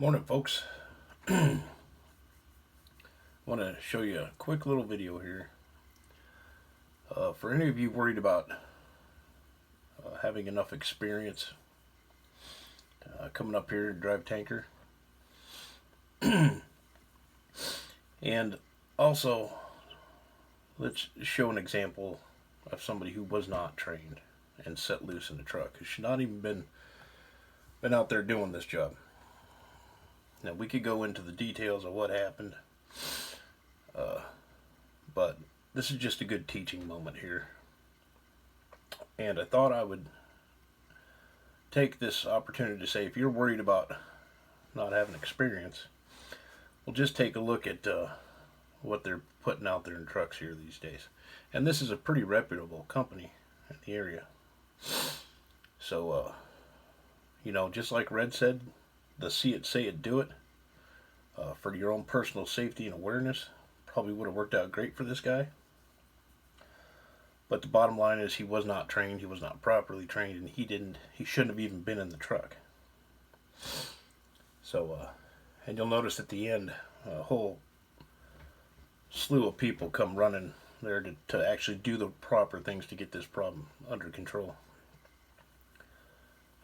Morning, folks. I want to show you a quick little video here. For any of you worried about having enough experience coming up here to drive tanker, and also let's show an example of somebody who was not trained and set loose in the truck, who should not even been out there doing this job. Now, we could go into the details of what happened, but this is just a good teaching moment here. And I thought I would take this opportunity to say, if you're worried about not having experience, we'll just take a look at what they're putting out there in trucks here these days. And this is a pretty reputable company in the area. So, just like Red said, the see it, say it, do it, for your own personal safety and awareness, probably would have worked out great for this guy. But the bottom line is, he was not trained, he was not properly trained, and he shouldn't have even been in the truck. So, and you'll notice at the end, a whole slew of people come running there to actually do the proper things to get this problem under control.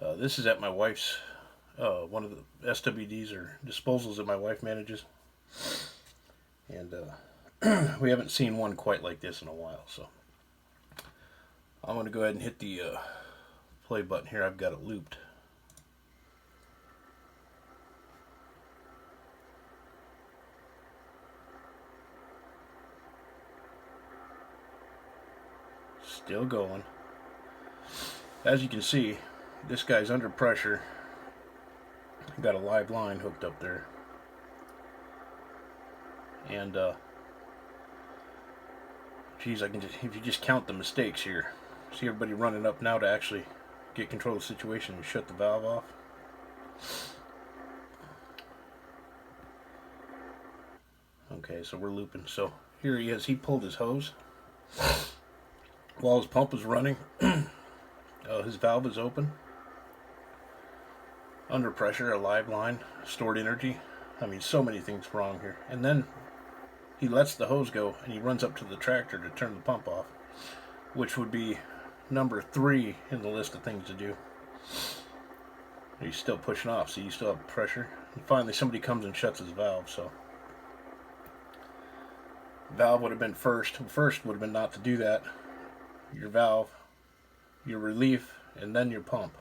This is at my wife's, one of the SWDs or disposals that my wife manages. And we haven't seen one quite like this in a while, so I'm going to go ahead and hit the play button here. I've got it looped. Still going. As you can see, this guy's under pressure. Got a live line hooked up there. And geez, if you just count the mistakes here, see everybody running up now to actually get control of the situation and shut the valve off. Okay, so we're looping. So here he is. He pulled his hose while his pump was running. His valve is open. Under pressure, a live line, stored energy. I mean, so many things wrong here. And then he lets the hose go and he runs up to the tractor to turn the pump off, which would be number 3 in the list of things to do. He's still pushing off, so you still have pressure. And finally somebody comes and shuts his valve. So valve would have been first. First would have been not to do that. Your valve, your relief, and then your pump.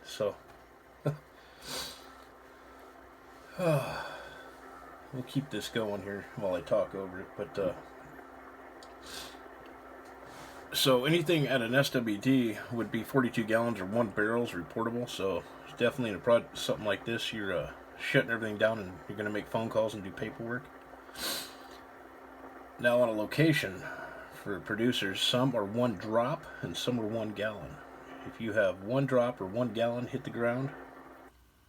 So we'll keep this going here while I talk over it. But so anything at an SWD would be 42 gallons or 1 barrel is reportable. So definitely in a something like this, you're shutting everything down and you're going to make phone calls and do paperwork. Now, on a location for producers, some are 1 drop and some are 1 gallon. If you have 1 drop or 1 gallon, hit the ground,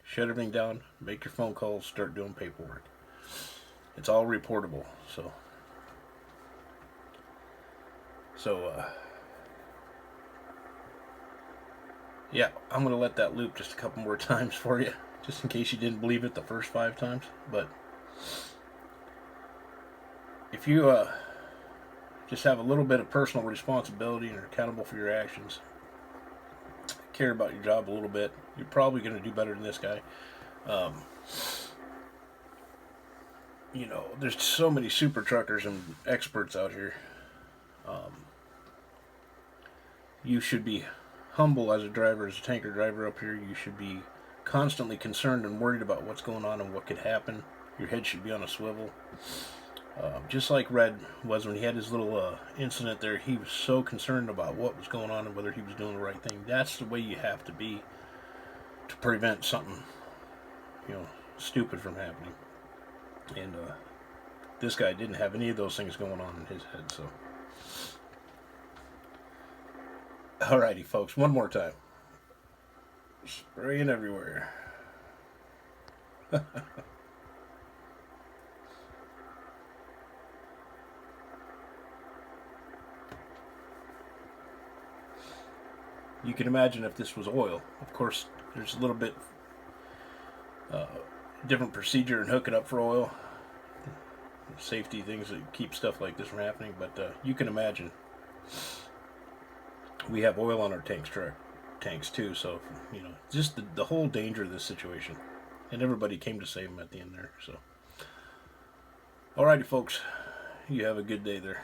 shut everything down, make your phone calls, start doing paperwork. It's all reportable. So yeah, I'm going to let that loop just a couple more times for you, just in case you didn't believe it the first 5 times. But if you just have a little bit of personal responsibility and are accountable for your actions, care about your job a little bit, you're probably going to do better than this guy. There's so many super truckers and experts out here. You should be humble as a driver, as a tanker driver up here. You should be constantly concerned and worried about what's going on and what could happen. Your head should be on a swivel. Just like Red was when he had his little incident there. He was so concerned about what was going on and whether he was doing the right thing. That's the way you have to be to prevent something, stupid from happening. And this guy didn't have any of those things going on in his head. So, alrighty, folks, one more time. Spraying everywhere. You can imagine if this was oil. Of course, there's a little bit different procedure and hook it up for oil. Safety things that keep stuff like this from happening. But you can imagine, we have oil on our tanks too. So just the whole danger of this situation, and everybody came to save him at the end there. So, alrighty, folks, you have a good day there.